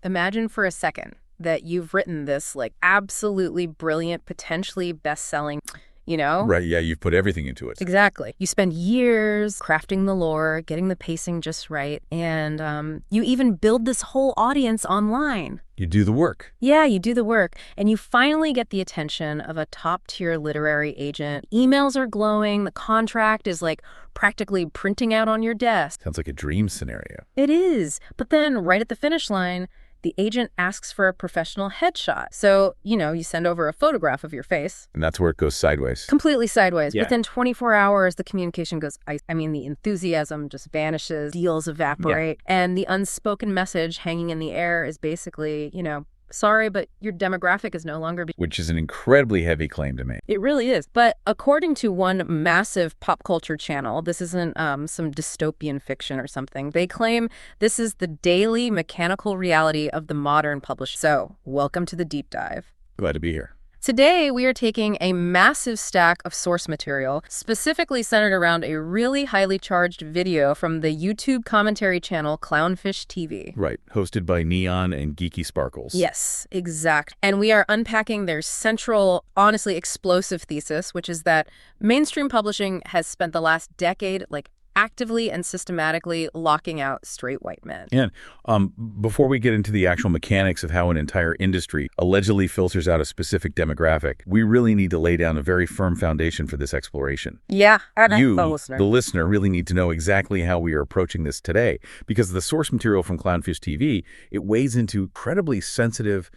Imagine for a second that you've written this like absolutely brilliant, potentially best-selling, Right, yeah, you've put everything into it. Exactly. You spend years crafting the lore, getting the pacing just right, and you even build this whole audience online. You do the work. Yeah, you do the work, and you finally get the attention of a top-tier literary agent. Emails are glowing, the contract is like practically printing out on your desk. Sounds like a dream scenario. It is, but then right at the finish line, the agent asks for a professional headshot. So, you send over a photograph of your face. And that's where it goes sideways. Completely sideways. Yeah. Within 24 hours, the communication goes ice. I mean, the enthusiasm just vanishes, deals evaporate, and the unspoken message hanging in the air is basically, sorry, but your demographic is no longer... Which is an incredibly heavy claim to make. It really is. But according to one massive pop culture channel, this isn't some dystopian fiction or something. They claim this is the daily mechanical reality of the modern publisher. So, welcome to the deep dive. Glad to be here. Today, we are taking a massive stack of source material, specifically centered around a really highly charged video from the YouTube commentary channel Clownfish TV. Right, hosted by Neon and Geeky Sparkles. Yes, exact. And we are unpacking their central, honestly explosive thesis, which is that mainstream publishing has spent the last decade, actively and systematically locking out straight white men. And before we get into the actual mechanics of how an entire industry allegedly filters out a specific demographic, we really need to lay down a very firm foundation for this exploration. Yeah, and you, the listener, really need to know exactly how we are approaching this today, because the source material from Clownfish TV, it weighs into incredibly sensitive,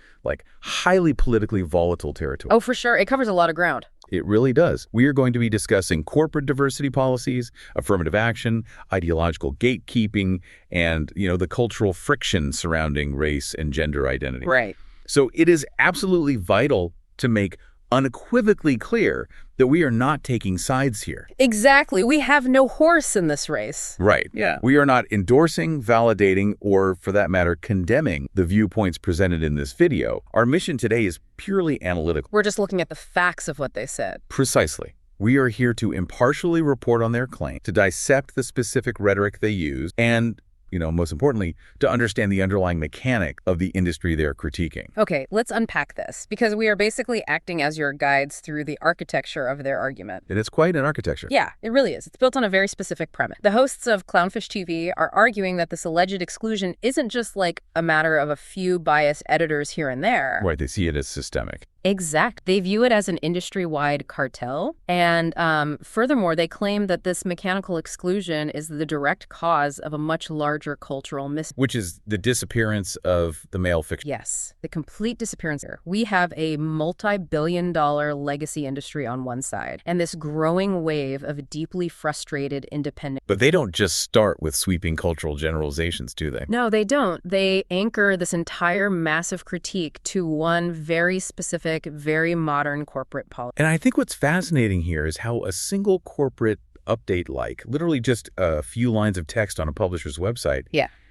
highly politically volatile territory. Oh, for sure. It covers a lot of ground. It really does. We are going to be discussing corporate diversity policies, affirmative action, ideological gatekeeping, and, the cultural friction surrounding race and gender identity. Right. So it is absolutely vital to make unequivocally clear that we are not taking sides here. Exactly. We have no horse in this race. Right. Yeah. We are not endorsing, validating, or, for that matter, condemning the viewpoints presented in this video. Our mission today is purely analytical. We're just looking at the facts of what they said. Precisely. We are here to impartially report on their claim, to dissect the specific rhetoric they use, and most importantly, to understand the underlying mechanic of the industry they're critiquing. Okay, let's unpack this, because we are basically acting as your guides through the architecture of their argument. And it's quite an architecture. Yeah, it really is. It's built on a very specific premise. The hosts of Clownfish TV are arguing that this alleged exclusion isn't just a matter of a few biased editors here and there. Right, they see it as systemic. Exact. They view it as an industry-wide cartel. And furthermore, they claim that this mechanical exclusion is the direct cause of a much larger cultural Which is the disappearance of the male fiction. Yes, the complete disappearance. We have a multi-billion-dollar legacy industry on one side, and this growing wave of deeply frustrated independent... But they don't just start with sweeping cultural generalizations, do they? No, they don't. They anchor this entire massive critique to one very specific, very modern corporate policy. And I think what's fascinating here is how a single corporate update, literally just a few lines of text on a publisher's website,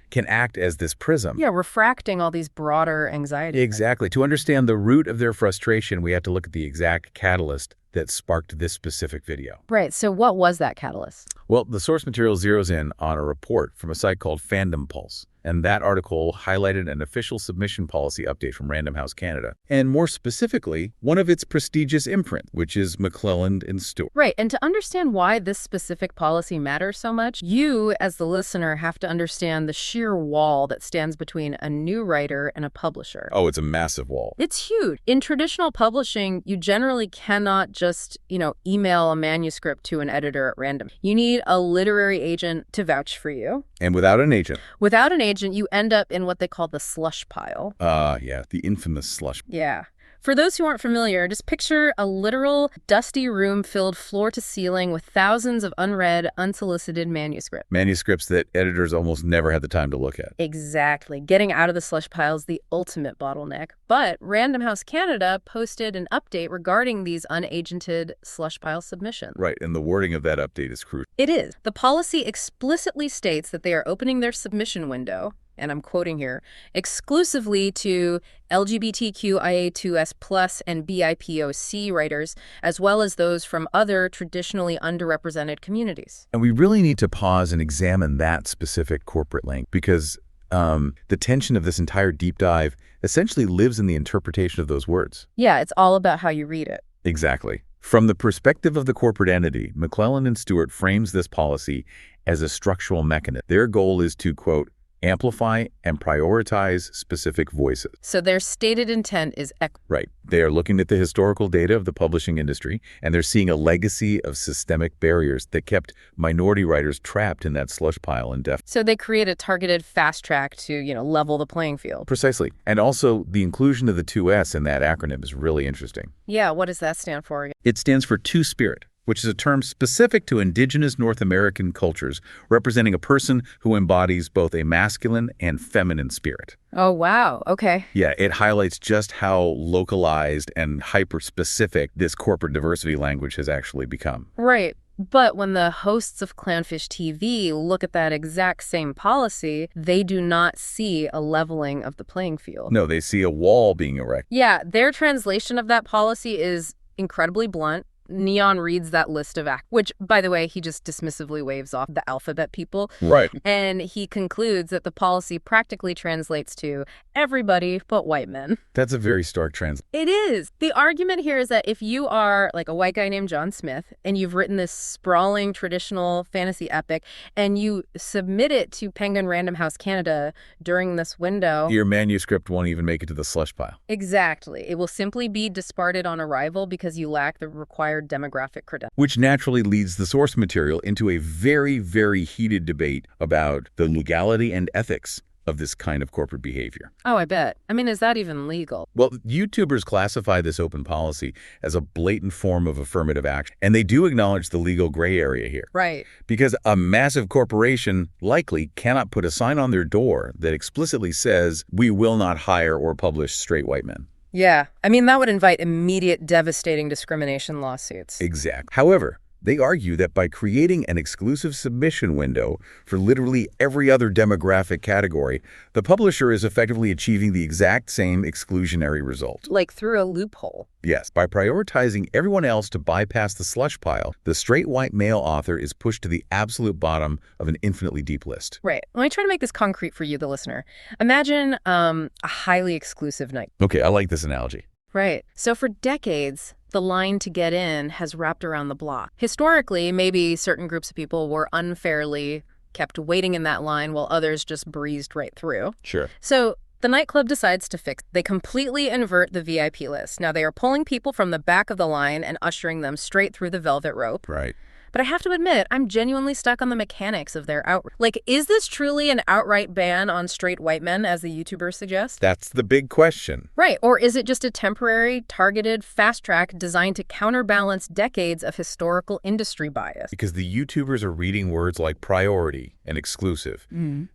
can act as this prism. Yeah, refracting all these broader anxieties. Exactly. To understand the root of their frustration, we have to look at the exact catalyst that sparked this specific video. Right. So what was that catalyst? Well, the source material zeroes in on a report from a site called Fandom Pulse. And that article highlighted an official submission policy update from Random House Canada. And more specifically, one of its prestigious imprint, which is McClelland and Stewart. Right. And to understand why this specific policy matters so much, you, as the listener, have to understand the sheer wall that stands between a new writer and a publisher. Oh, it's a massive wall. It's huge. In traditional publishing, you generally cannot just, email a manuscript to an editor at random. You need a literary agent to vouch for you. And without an agent. Without an agent, you end up in what they call the slush pile. Yeah, the infamous slush. Yeah. For those who aren't familiar, just picture a literal dusty room filled floor to ceiling with thousands of unread, unsolicited manuscripts. Manuscripts that editors almost never had the time to look at. Exactly. Getting out of the slush pile is the ultimate bottleneck. But Random House Canada posted an update regarding these unagented slush pile submissions. Right, and the wording of that update is crucial. It is. The policy explicitly states that they are opening their submission window, and I'm quoting here, exclusively to LGBTQIA2S+ and BIPOC writers, as well as those from other traditionally underrepresented communities. And we really need to pause and examine that specific corporate link, because The tension of this entire deep dive essentially lives in the interpretation of those words. Yeah, it's all about how you read it. Exactly. From the perspective of the corporate entity, McClellan and Stewart frames this policy as a structural mechanism. Their goal is to, quote, amplify and prioritize specific voices. So their stated intent is Right. They are looking at the historical data of the publishing industry, and they're seeing a legacy of systemic barriers that kept minority writers trapped in that slush pile indefinitely. So they create a targeted fast track to, level the playing field. Precisely. And also, the inclusion of the 2S in that acronym is really interesting. Yeah, what does that stand for? It stands for Two-Spirit, which is a term specific to indigenous North American cultures, representing a person who embodies both a masculine and feminine spirit. Oh, wow. Okay. Yeah, it highlights just how localized and hyper-specific this corporate diversity language has actually become. Right. But when the hosts of Clownfish TV look at that exact same policy, they do not see a leveling of the playing field. No, they see a wall being erected. Yeah, their translation of that policy is incredibly blunt. Neon reads that list of acts, which, by the way, he just dismissively waves off the alphabet people. Right. And he concludes that the policy practically translates to everybody but white men. That's a very stark translation. It is. The argument here is that if you are like a white guy named John Smith and you've written this sprawling traditional fantasy epic and you submit it to Penguin Random House Canada during this window, Your manuscript won't even make it to the slush pile. exactly. It will simply be discarded on arrival because you lack the required demographic credentials. Which naturally leads the source material into a very, very heated debate about the legality and ethics of this kind of corporate behavior. Oh, I bet. I mean, is that even legal? Well, YouTubers classify this open policy as a blatant form of affirmative action, and they do acknowledge the legal gray area here. Right. Because a massive corporation likely cannot put a sign on their door that explicitly says, we will not hire or publish straight white men. Yeah. I mean, that would invite immediate devastating discrimination lawsuits. Exactly. However, they argue that by creating an exclusive submission window for literally every other demographic category, the publisher is effectively achieving the exact same exclusionary result. Like through a loophole. Yes, by prioritizing everyone else to bypass the slush pile, the straight white male author is pushed to the absolute bottom of an infinitely deep list. Right. Let me try to make this concrete for you, the listener. Imagine a highly exclusive night. Okay, I like this analogy. Right. So for decades, the line to get in has wrapped around the block. Historically, maybe certain groups of people were unfairly kept waiting in that line while others just breezed right through. Sure. So the nightclub decides to fix. They completely invert the VIP list. Now they are pulling people from the back of the line and ushering them straight through the velvet rope. Right. But I have to admit, I'm genuinely stuck on the mechanics of their outright. Like, is this truly an outright ban on straight white men, as the YouTubers suggest? That's the big question. Right. Or is it just a temporary, targeted fast track designed to counterbalance decades of historical industry bias? Because the YouTubers are reading words like priority and exclusive,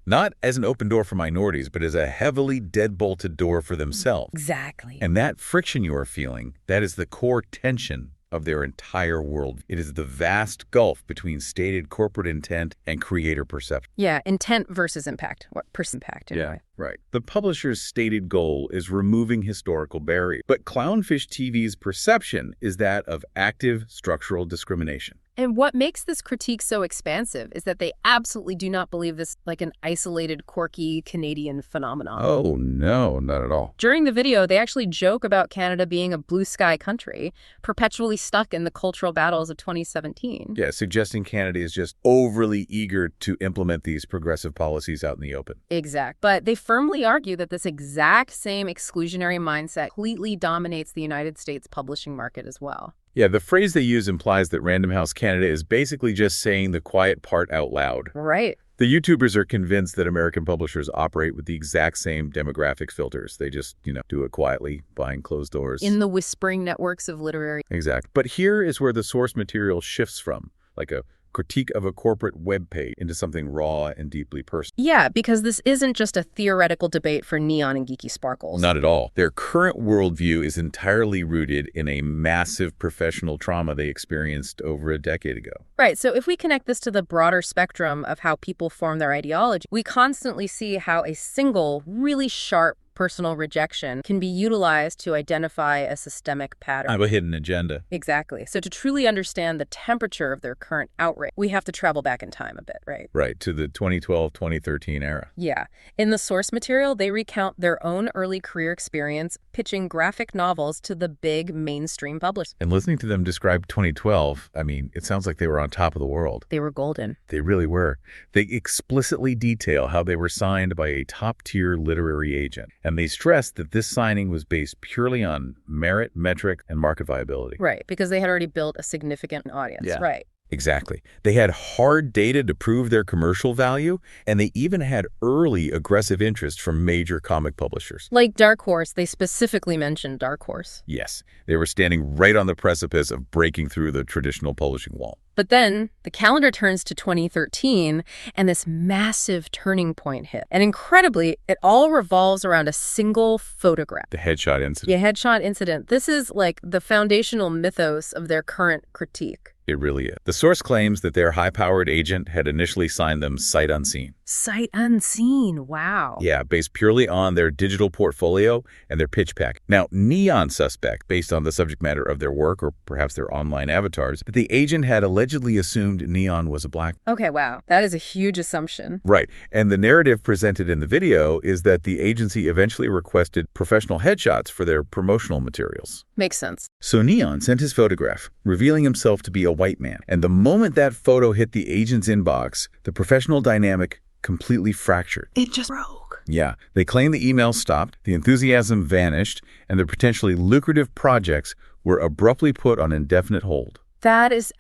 not as an open door for minorities, but as a heavily deadbolted door for themselves. Exactly. And that friction you are feeling, that is the core tension of their entire world. It is the vast gulf between stated corporate intent and creator perception. Yeah, intent versus impact. What impact, anyway. Right. The publisher's stated goal is removing historical barriers, but Clownfish TV's perception is that of active structural discrimination. And what makes this critique so expansive is that they absolutely do not believe this like an isolated, quirky Canadian phenomenon. Oh, no, not at all. During the video, they actually joke about Canada being a blue sky country, perpetually stuck in the cultural battles of 2017. Yeah, suggesting Canada is just overly eager to implement these progressive policies out in the open. Exact. But they firmly argue that this exact same exclusionary mindset completely dominates the United States publishing market as well. Yeah, the phrase they use implies that Random House Canada is basically just saying the quiet part out loud. Right. The YouTubers are convinced that American publishers operate with the exact same demographic filters. They just, do it quietly, behind closed doors. In the whispering networks of literary. Exact. But here is where the source material shifts from, like a critique of a corporate web page, into something raw and deeply personal. Yeah, because this isn't just a theoretical debate for neon and geeky sparkles. Not at all. Their current worldview is entirely rooted in a massive professional trauma they experienced over a decade ago. Right, so if we connect this to the broader spectrum of how people form their ideology, we constantly see how a single, really sharp, personal rejection can be utilized to identify a systemic pattern. I have a hidden agenda. Exactly. So to truly understand the temperature of their current outrage, we have to travel back in time a bit, right? Right, to the 2012-2013 era. Yeah. In the source material, they recount their own early career experience pitching graphic novels to the big mainstream publishers. And listening to them describe 2012, I mean, it sounds like they were on top of the world. They were golden. They really were. They explicitly detail how they were signed by a top-tier literary agent. And they stressed that this signing was based purely on merit, metric, and market viability. Right, because they had already built a significant audience. Yeah. Right. Exactly. They had hard data to prove their commercial value, and they even had early aggressive interest from major comic publishers. Like Dark Horse, they specifically mentioned Dark Horse. Yes, they were standing right on the precipice of breaking through the traditional publishing wall. But then the calendar turns to 2013, and this massive turning point hit. And incredibly, it all revolves around a single photograph. The headshot incident. Yeah, headshot incident. This is like the foundational mythos of their current critique. It really is. The source claims that their high-powered agent had initially signed them sight unseen. Sight unseen. Wow. Yeah, based purely on their digital portfolio and their pitch pack. Now, Neon suspect, based on the subject matter of their work or perhaps their online avatars, that the agent had allegedly assumed Neon was a black. Okay, wow. That is a huge assumption. Right. And the narrative presented in the video is that the agency eventually requested professional headshots for their promotional materials. Makes sense. So Neon sent his photograph, revealing himself to be a white man. And the moment that photo hit the agent's inbox, the professional dynamic completely fractured. It just broke. Yeah. They claim the email stopped, the enthusiasm vanished, and the potentially lucrative projects were abruptly put on indefinite hold. That's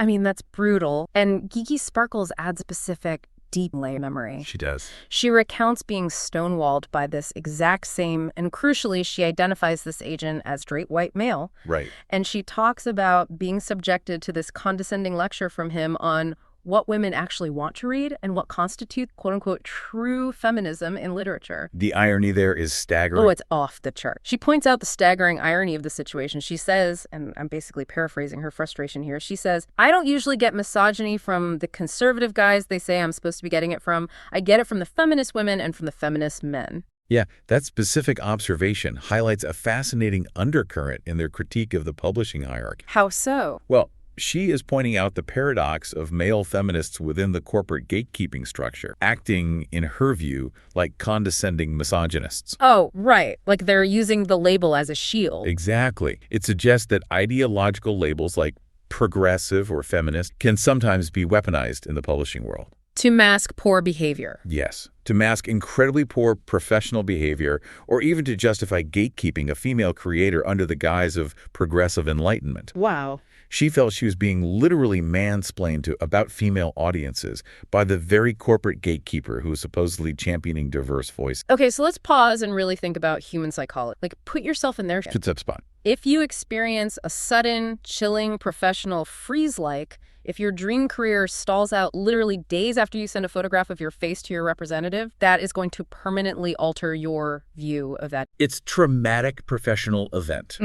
brutal. And Geeky Sparkles adds specific deep layer memory. She does. She recounts being stonewalled by this exact same, and crucially, she identifies this agent as straight white male. Right. And she talks about being subjected to this condescending lecture from him on what women actually want to read and what constitutes, quote-unquote, true feminism in literature. The irony there is staggering. Oh, it's off the chart. She points out the staggering irony of the situation. She says, and I'm basically paraphrasing her frustration here, she says, I don't usually get misogyny from the conservative guys they say I'm supposed to be getting it from. I get it from the feminist women and from the feminist men. Yeah, that specific observation highlights a fascinating undercurrent in their critique of the publishing hierarchy. How so? Well, she is pointing out the paradox of male feminists within the corporate gatekeeping structure, acting, in her view, like condescending misogynists. Oh, right. Like they're using the label as a shield. Exactly. It suggests that ideological labels like progressive or feminist can sometimes be weaponized in the publishing world. To mask poor behavior. Yes, to mask incredibly poor professional behavior, or even to justify gatekeeping a female creator under the guise of progressive enlightenment. Wow. She felt she was being literally mansplained about female audiences by the very corporate gatekeeper who was supposedly championing diverse voices. Okay, so let's pause and really think about human psychology. Like, put yourself in their shoes. Good spot. If you experience a sudden, chilling, professional freeze-like, if your dream career stalls out literally days after you send a photograph of your face to your representative, that is going to permanently alter your view of that. It's a traumatic professional event,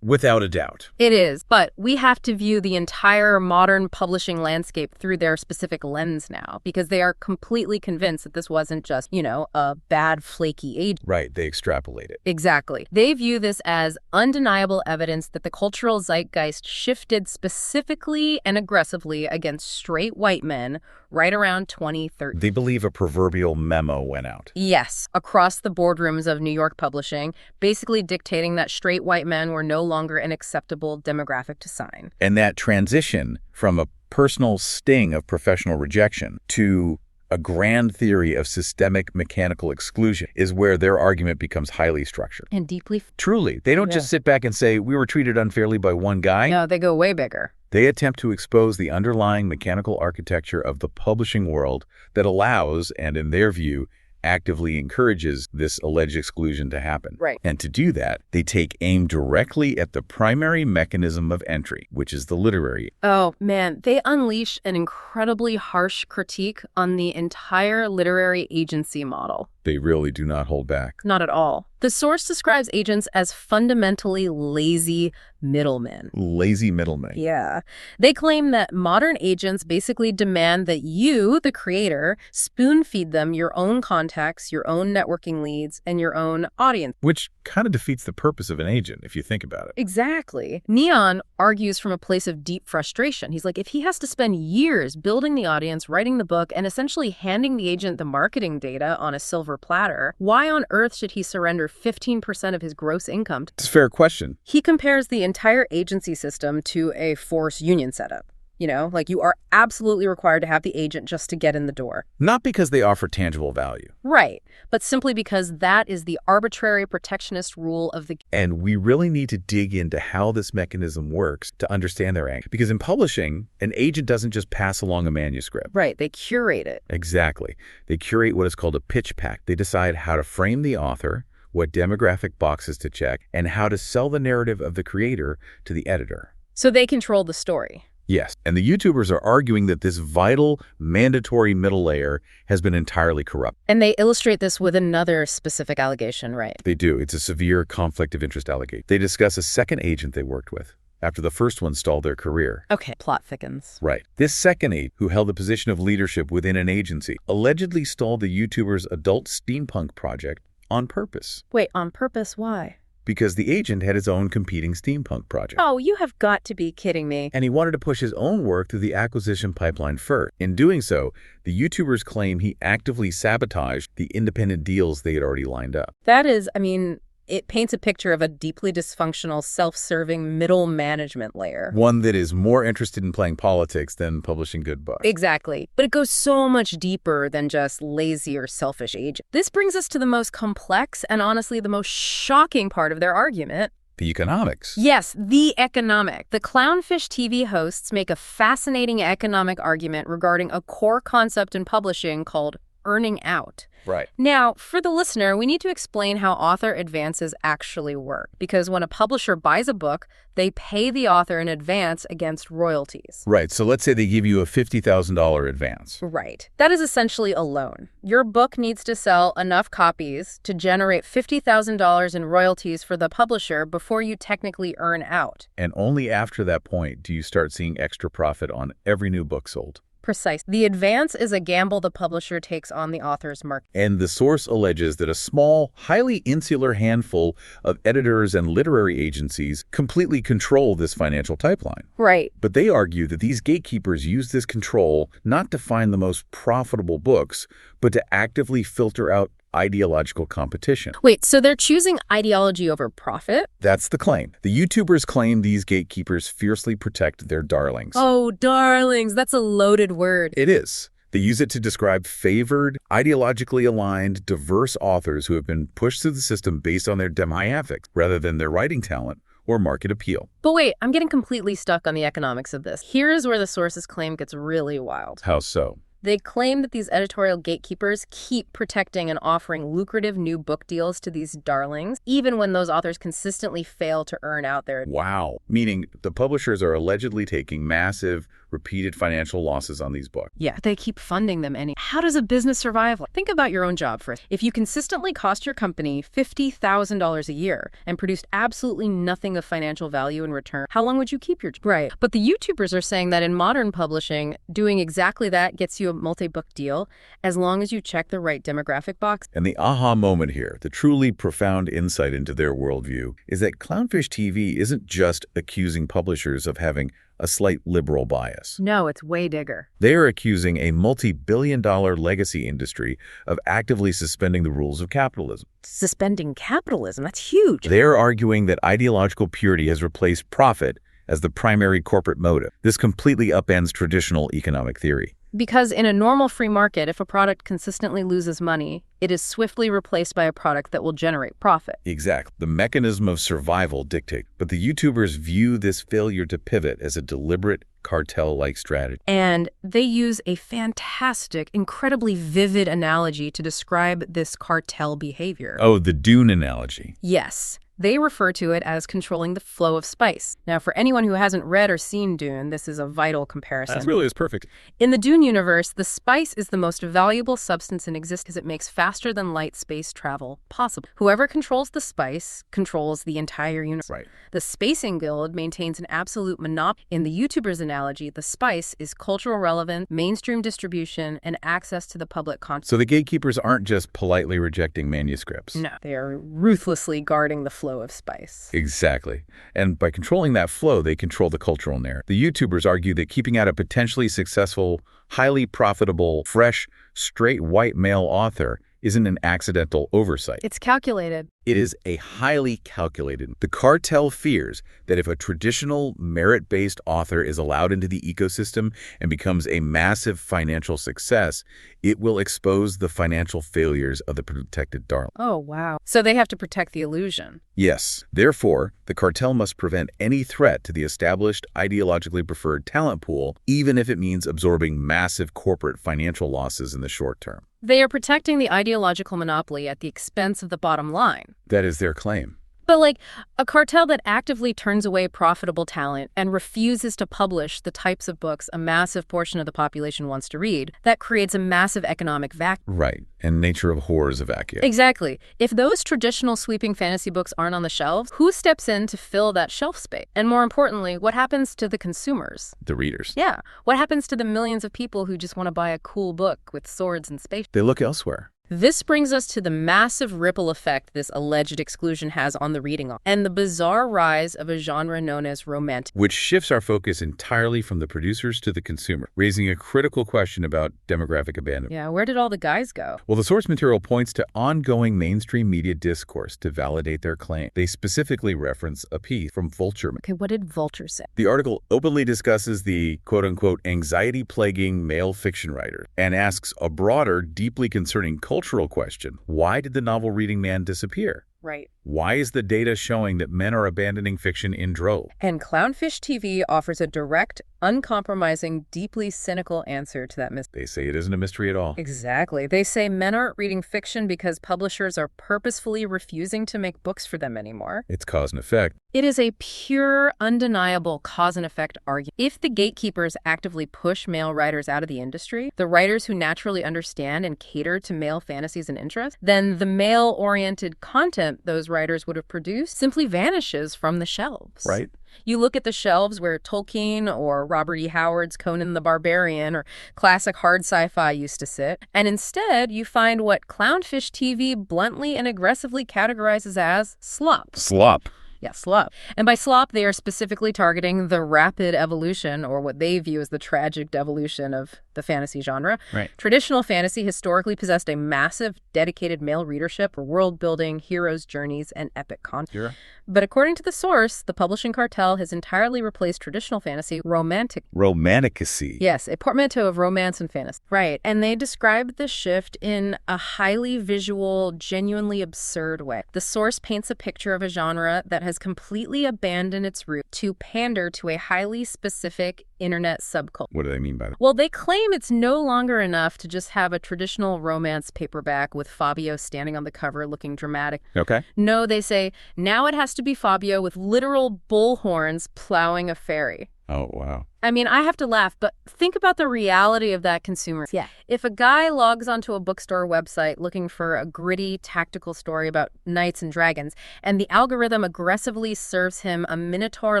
without a doubt. It is, but we have to view the entire modern publishing landscape through their specific lens now, because they are completely convinced that this wasn't just, a bad, flaky agent. Right, they extrapolate it. Exactly. They view this as undeniable evidence that the cultural zeitgeist shifted specifically and aggressively against straight white men right around 2013. They believe a proverbial memo went out. Yes, across the boardrooms of New York publishing, basically dictating that straight white men were no longer an acceptable demographic to sign. And that transition from a personal sting of professional rejection to a grand theory of systemic mechanical exclusion is where their argument becomes highly structured. And deeply... Truly, they don't just sit back and say, we were treated unfairly by one guy. No, they go way bigger. They attempt to expose the underlying mechanical architecture of the publishing world that allows, and in their view, actively encourages this alleged exclusion to happen. Right. And to do that, they take aim directly at the primary mechanism of entry, which is the literary. Oh, man, they unleash an incredibly harsh critique on the entire literary agency model. They really do not hold back. Not at all. The source describes agents as fundamentally lazy middlemen. Lazy middlemen. Yeah. They claim that modern agents basically demand that you, the creator, spoon-feed them your own contacts, your own networking leads, and your own audience. Which kind of defeats the purpose of an agent, if you think about it. Exactly. Neon argues from a place of deep frustration. He's like, if he has to spend years building the audience, writing the book, and essentially handing the agent the marketing data on a silver platter, why on earth should he surrender 15% of his gross income? It's a fair question. He compares the entire agency system to a forced union setup. You know, like you are absolutely required to have the agent just to get in the door. Not because they offer tangible value. Right, but simply because that is the arbitrary protectionist rule of the... And we really need to dig into how this mechanism works to understand their angle. Because in publishing, an agent doesn't just pass along a manuscript. Right, they curate it. Exactly. They curate what is called a pitch pack. They decide how to frame the author, what demographic boxes to check, and how to sell the narrative of the creator to the editor. So they control the story. Yes, and the YouTubers are arguing that this vital, mandatory middle layer has been entirely corrupt. And they illustrate this with another specific allegation, right? They do. It's a severe conflict of interest allegation. They discuss a second agent they worked with after the first one stalled their career. Okay, plot thickens. Right. This second agent, who held a position of leadership within an agency, allegedly stalled the YouTubers' adult steampunk project on purpose. Wait, on purpose? Why? Because the agent had his own competing steampunk project. Oh, you have got to be kidding me. And he wanted to push his own work through the acquisition pipeline first. In doing so, the YouTubers claim he actively sabotaged the independent deals they had already lined up. That is, I mean, it paints a picture of a deeply dysfunctional, self-serving middle management layer. One that is more interested in playing politics than publishing good books. Exactly. But it goes so much deeper than just lazy or selfish agents. This brings us to the most complex and honestly the most shocking part of their argument. The economics. Yes, the economic. The Clownfish TV hosts make a fascinating economic argument regarding a core concept in publishing called earning out. Right. Now, for the listener, we need to explain how author advances actually work. Because when a publisher buys a book, they pay the author in advance against royalties. Right. So let's say they give you a $50,000 advance. Right. That is essentially a loan. Your book needs to sell enough copies to generate $50,000 in royalties for the publisher before you technically earn out. And only after that point do you start seeing extra profit on every new book sold. Precise. The advance is a gamble the publisher takes on the author's market. And the source alleges that a small, highly insular handful of editors and literary agencies completely control this financial pipeline. Right. But they argue that these gatekeepers use this control not to find the most profitable books, but to actively filter out ideological competition. Wait, so they're choosing ideology over profit? That's the claim. The YouTubers claim these gatekeepers fiercely protect their darlings. Oh, darlings, that's a loaded word. It is. They use it to describe favored, ideologically aligned, diverse authors who have been pushed through the system based on their demographics rather than their writing talent or market appeal. But wait, I'm getting completely stuck on the economics of this. Here is where the source's claim gets really wild. How so? They claim that these editorial gatekeepers keep protecting and offering lucrative new book deals to these darlings, even when those authors consistently fail to earn out their... Wow. Meaning the publishers are allegedly taking massive, repeated financial losses on these books. Yeah, they keep funding them How does a business survive? Think about your own job first. If you consistently cost your company $50,000 a year and produced absolutely nothing of financial value in return, how long would you keep your job? Right. But the YouTubers are saying that in modern publishing, doing exactly that gets you a multi-book deal as long as you check the right demographic box. And the aha moment here, the truly profound insight into their worldview, is that Clownfish TV isn't just accusing publishers of having a slight liberal bias. No, it's way bigger. They are accusing a multi-billion-dollar legacy industry of actively suspending the rules of capitalism. Suspending capitalism? That's huge. They're arguing that ideological purity has replaced profit as the primary corporate motive. This completely upends traditional economic theory. Because in a normal free market, if a product consistently loses money, it is swiftly replaced by a product that will generate profit. Exactly. The mechanism of survival dictates. But the YouTubers view this failure to pivot as a deliberate cartel-like strategy. And they use a fantastic, incredibly vivid analogy to describe this cartel behavior. Oh, the Dune analogy. Yes. They refer to it as controlling the flow of spice. Now, for anyone who hasn't read or seen Dune, this is a vital comparison. That really is perfect. In the Dune universe, the spice is the most valuable substance in existence because it makes faster-than-light space travel possible. Whoever controls the spice controls the entire universe. Right. The Spacing Guild maintains an absolute monopoly. In the YouTuber's analogy, the spice is cultural relevance, mainstream distribution, and access to the public content. So the gatekeepers aren't just politely rejecting manuscripts. No, they are ruthlessly guarding the flow of spice. Exactly. And by controlling that flow, they control the cultural narrative. The YouTubers argue that keeping out a potentially successful, highly profitable, fresh, straight white male author isn't an accidental oversight. It's calculated. It is a highly calculated. The cartel fears that if a traditional merit-based author is allowed into the ecosystem and becomes a massive financial success, it will expose the financial failures of the protected darling. Oh, wow. So they have to protect the illusion. Yes. Therefore, the cartel must prevent any threat to the established, ideologically preferred talent pool, even if it means absorbing massive corporate financial losses in the short term. They are protecting the ideological monopoly at the expense of the bottom line. That is their claim. But like a cartel that actively turns away profitable talent and refuses to publish the types of books a massive portion of the population wants to read, that creates a massive economic vacuum. Right. And nature abhors a vacuum. Exactly. If those traditional sweeping fantasy books aren't on the shelves, who steps in to fill that shelf space? And more importantly, what happens to the consumers? The readers. Yeah. What happens to the millions of people who just want to buy a cool book with swords and space? They look elsewhere. This brings us to the massive ripple effect this alleged exclusion has on the reading and the bizarre rise of a genre known as romantic, which shifts our focus entirely from the producers to the consumer, raising a critical question about demographic abandonment. Yeah, where did all the guys go? Well, the source material points to ongoing mainstream media discourse to validate their claim. They specifically reference a piece from Vulture. Okay, what did Vulture say? The article openly discusses the quote-unquote anxiety-plaguing male fiction writer and asks a broader, deeply concerning cultural question. Why did the novel-reading man disappear? Right. Why is the data showing that men are abandoning fiction in droves? And Clownfish TV offers a direct, uncompromising, deeply cynical answer to that mystery. They say it isn't a mystery at all. Exactly. They say men aren't reading fiction because publishers are purposefully refusing to make books for them anymore. It's cause and effect. It is a pure, undeniable cause and effect argument. If the gatekeepers actively push male writers out of the industry, the writers who naturally understand and cater to male fantasies and interests, then the male-oriented content those writers would have produced simply vanishes from the shelves. Right. You look at the shelves where Tolkien or Robert E. Howard's Conan the Barbarian or classic hard sci-fi used to sit, and instead you find what Clownfish TV bluntly and aggressively categorizes as slop. Slop. Yeah, slop. And by slop, they are specifically targeting the rapid evolution, or what they view as the tragic devolution of the fantasy genre. Right. Traditional fantasy historically possessed a massive, dedicated male readership for world building, heroes' journeys, and epic content. Sure. But according to the source, the publishing cartel has entirely replaced traditional fantasy Romanticacy. Yes, a portmanteau of romance and fantasy. Right. And they described the shift in a highly visual, genuinely absurd way. The source paints a picture of a genre that has completely abandoned its root to pander to a highly specific internet subculture. What do they mean by that? Well, they claim it's no longer enough to just have a traditional romance paperback with Fabio standing on the cover looking dramatic. Okay. No, they say, now it has to be Fabio with literal bullhorns plowing a ferry. Oh, wow. I mean, I have to laugh, but think about the reality of that consumer. Yeah. If a guy logs onto a bookstore website looking for a gritty, tactical story about knights and dragons, and the algorithm aggressively serves him a Minotaur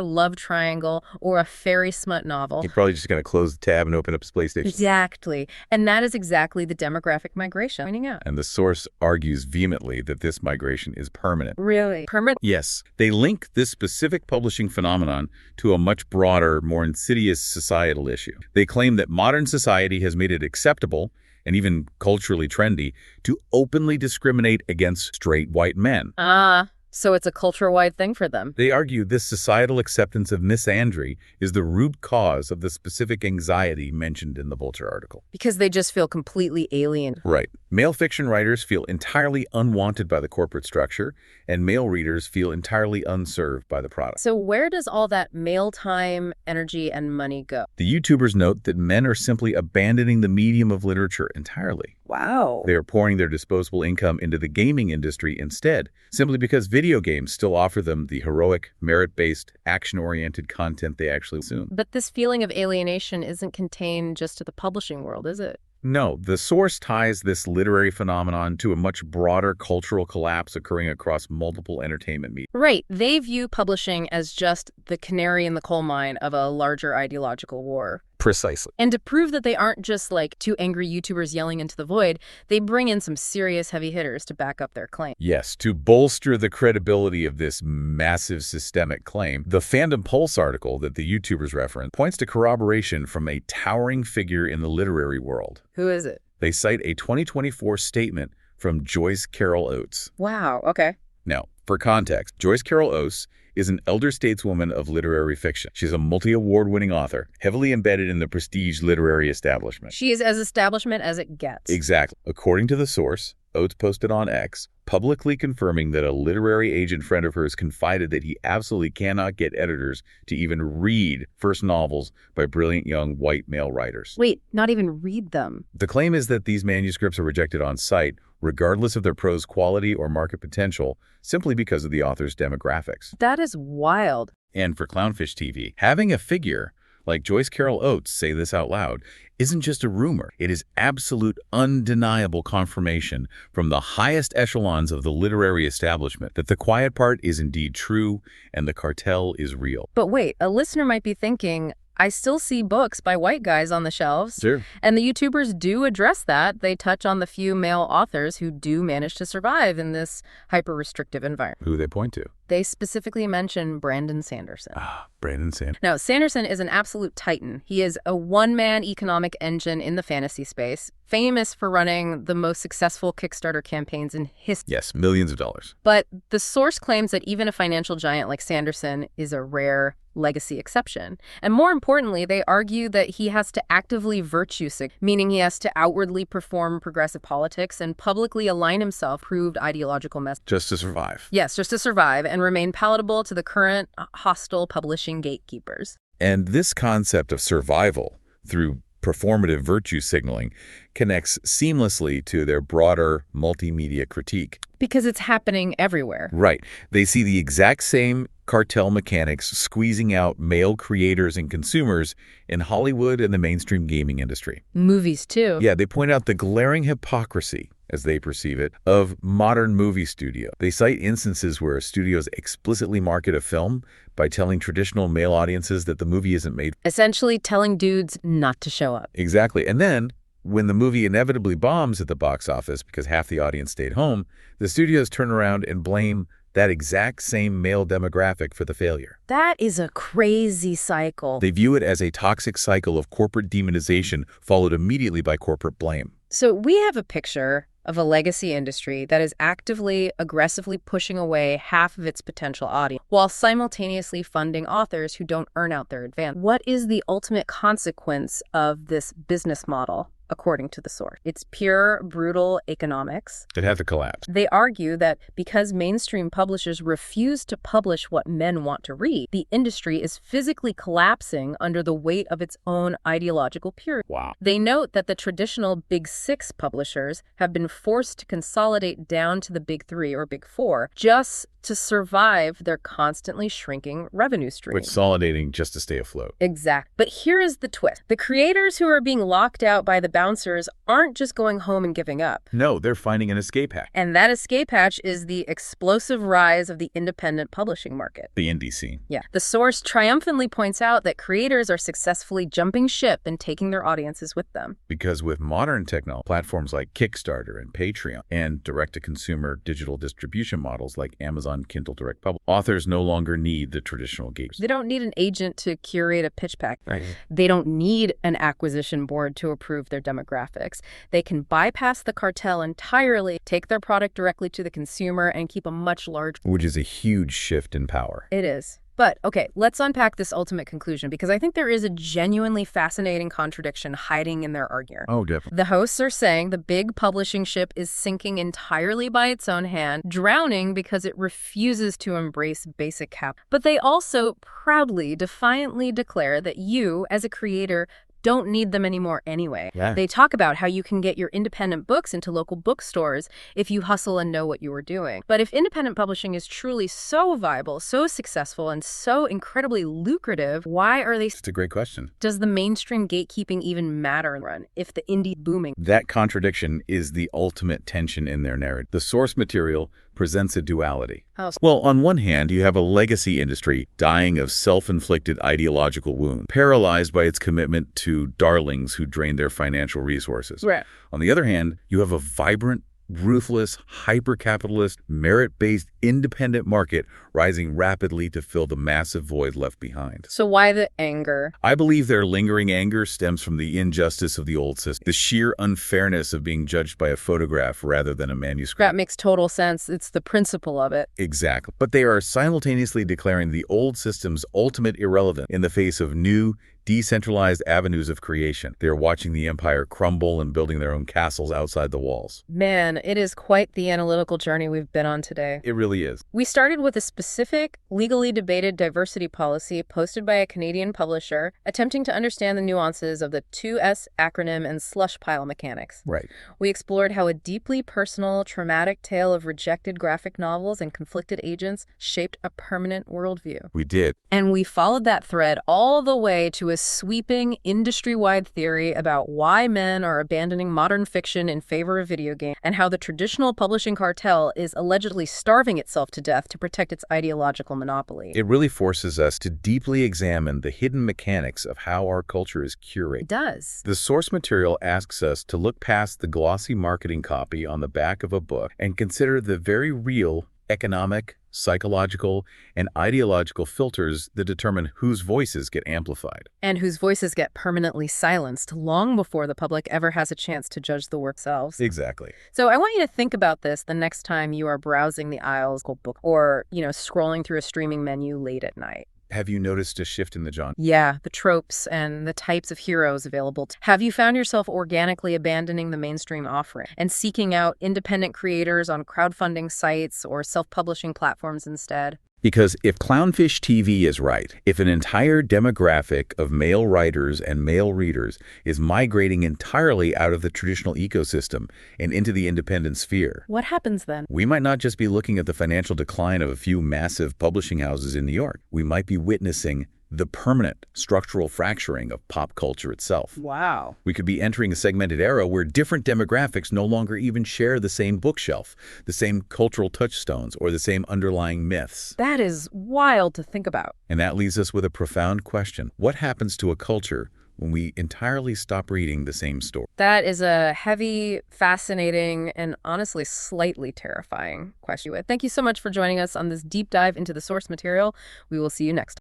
love triangle or a fairy smut novel. He's probably just going to close the tab and open up his PlayStation. Exactly. And that is exactly the demographic migration pointing out. And the source argues vehemently that this migration is permanent. Really? Permanent? Yes. They link this specific publishing phenomenon to a much broader, more insidious societal issue. They claim that modern society has made it acceptable and even culturally trendy to openly discriminate against straight white men. So it's a culture-wide thing for them. They argue this societal acceptance of misandry is the root cause of the specific anxiety mentioned in the Vulture article. Because they just feel completely alien. Right. Male fiction writers feel entirely unwanted by the corporate structure, and male readers feel entirely unserved by the product. So where does all that male time, energy, and money go? The YouTubers note that men are simply abandoning the medium of literature entirely. Wow. They are pouring their disposable income into the gaming industry instead, simply because video games still offer them the heroic, merit-based, action-oriented content they actually consume. But this feeling of alienation isn't contained just to the publishing world, is it? No, the source ties this literary phenomenon to a much broader cultural collapse occurring across multiple entertainment media. Right. They view publishing as just the canary in the coal mine of a larger ideological war. Precisely. And to prove that they aren't just like two angry YouTubers yelling into the void, they bring in some serious heavy hitters to back up their claim. Yes, to bolster the credibility of this massive systemic claim, the Fandom Pulse article that the YouTubers reference points to corroboration from a towering figure in the literary world. Who is it? They cite a 2024 statement from Joyce Carol Oates. Wow, okay. Now, for context, Joyce Carol Oates is an elder stateswoman of literary fiction. She's a multi-award-winning author, heavily embedded in the prestige literary establishment. She is as establishment as it gets. Exactly. According to the source, Oates posted on X, publicly confirming that a literary agent friend of hers confided that he absolutely cannot get editors to even read first novels by brilliant young white male writers. Wait, not even read them? The claim is that these manuscripts are rejected on site, regardless of their prose quality or market potential, simply because of the author's demographics. That is wild. And for Clownfish TV, having a figure like Joyce Carol Oates say this out loud isn't just a rumor. It is absolute, undeniable confirmation from the highest echelons of the literary establishment that the quiet part is indeed true and the cartel is real. But wait, a listener might be thinking, I still see books by white guys on the shelves. Sure. And the YouTubers do address that. They touch on the few male authors who do manage to survive in this hyper-restrictive environment. Who they point to? They specifically mention Brandon Sanderson. Brandon Sanderson. Now, Sanderson is an absolute titan. He is a one-man economic engine in the fantasy space, famous for running the most successful Kickstarter campaigns in history. Yes, millions of dollars. But the source claims that even a financial giant like Sanderson is a rare legacy exception. And more importantly, they argue that he has to actively virtue signal, meaning he has to outwardly perform progressive politics and publicly align himself with proved ideological message. Just to survive. Yes, just to survive and remain palatable to the current hostile publishing gatekeepers. And this concept of survival through performative virtue signaling connects seamlessly to their broader multimedia critique. Because it's happening everywhere. Right. They see the exact same cartel mechanics squeezing out male creators and consumers in Hollywood and the mainstream gaming industry. Movies, too. Yeah, they point out the glaring hypocrisy, as they perceive it, of modern movie studio. They cite instances where studios explicitly market a film by telling traditional male audiences that the movie isn't made. Essentially telling dudes not to show up. Exactly. And then, when the movie inevitably bombs at the box office because half the audience stayed home, the studios turn around and blame that exact same male demographic for the failure. That is a crazy cycle. They view it as a toxic cycle of corporate demonization followed immediately by corporate blame. So we have a picture of a legacy industry that is actively, aggressively pushing away half of its potential audience while simultaneously funding authors who don't earn out their advance. What is the ultimate consequence of this business model? According to the source, it's pure, brutal economics. It had to collapse. They argue that because mainstream publishers refuse to publish what men want to read, the industry is physically collapsing under the weight of its own ideological purity. Wow. They note that the traditional Big Six publishers have been forced to consolidate down to the Big Three or Big Four just to survive their constantly shrinking revenue stream. Consolidating just to stay afloat. Exact. But here is the twist. The creators who are being locked out by the bouncers aren't just going home and giving up. No, they're finding an escape hatch. And that escape hatch is the explosive rise of the independent publishing market. The indie scene. Yeah. The source triumphantly points out that creators are successfully jumping ship and taking their audiences with them. Because with modern technology, platforms like Kickstarter and Patreon, and direct-to-consumer digital distribution models like Amazon Kindle Direct Publish, authors no longer need the traditional gates. They don't need an agent to curate a pitch pack. Right. They don't need an acquisition board to approve their demographics. They can bypass the cartel entirely, take their product directly to the consumer, and keep a much larger... Which is a huge shift in power. It is. But, okay, let's unpack this ultimate conclusion, because I think there is a genuinely fascinating contradiction hiding in their argument. Oh, definitely. The hosts are saying the big publishing ship is sinking entirely by its own hand, drowning because it refuses to embrace basic cap. But they also proudly, defiantly declare that you, as a creator, don't need them anymore anyway. Yeah. They talk about how you can get your independent books into local bookstores if you hustle and know what you are doing. But if independent publishing is truly so viable, so successful, and so incredibly lucrative, why are they... It's a great question. Does the mainstream gatekeeping even matter if the indie booming? That contradiction is the ultimate tension in their narrative. The source material presents a duality. Well, on one hand, you have a legacy industry dying of self-inflicted ideological wounds, paralyzed by its commitment to darlings who drain their financial resources. Right. On the other hand, you have a vibrant, ruthless, hyper-capitalist, merit-based, independent market rising rapidly to fill the massive void left behind. So why the anger? I believe their lingering anger stems from the injustice of the old system, the sheer unfairness of being judged by a photograph rather than a manuscript. That makes total sense. It's the principle of it. Exactly. But they are simultaneously declaring the old system's ultimate irrelevance in the face of new, decentralized avenues of creation. They are watching the empire crumble and building their own castles outside the walls. Man, it is quite the analytical journey we've been on today. It really is. We started with a specific, legally debated diversity policy posted by a Canadian publisher, attempting to understand the nuances of the 2S acronym and slush pile mechanics. Right. We explored how a deeply personal, traumatic tale of rejected graphic novels and conflicted agents shaped a permanent worldview. We did. And we followed that thread all the way to a sweeping, industry-wide theory about why men are abandoning modern fiction in favor of video games, and how the traditional publishing cartel is allegedly starving itself to death to protect its ideological monopoly. It really forces us to deeply examine the hidden mechanics of how our culture is curated. It does. The source material asks us to look past the glossy marketing copy on the back of a book and consider the very real economic, psychological, and ideological filters that determine whose voices get amplified. And whose voices get permanently silenced long before the public ever has a chance to judge the work themselves. Exactly. So I want you to think about this the next time you are browsing the aisles of book or, scrolling through a streaming menu late at night. Have you noticed a shift in the genre? Yeah, the tropes and the types of heroes available. Have you found yourself organically abandoning the mainstream offering and seeking out independent creators on crowdfunding sites or self-publishing platforms instead? Because if Clownfish TV is right, if an entire demographic of male writers and male readers is migrating entirely out of the traditional ecosystem and into the independent sphere, what happens then? We might not just be looking at the financial decline of a few massive publishing houses in New York. We might be witnessing the permanent structural fracturing of pop culture itself. Wow. We could be entering a segmented era where different demographics no longer even share the same bookshelf, the same cultural touchstones, or the same underlying myths. That is wild to think about. And that leaves us with a profound question. What happens to a culture when we entirely stop reading the same story? That is a heavy, fascinating, and honestly slightly terrifying question. Thank you so much for joining us on this deep dive into the source material. We will see you next time.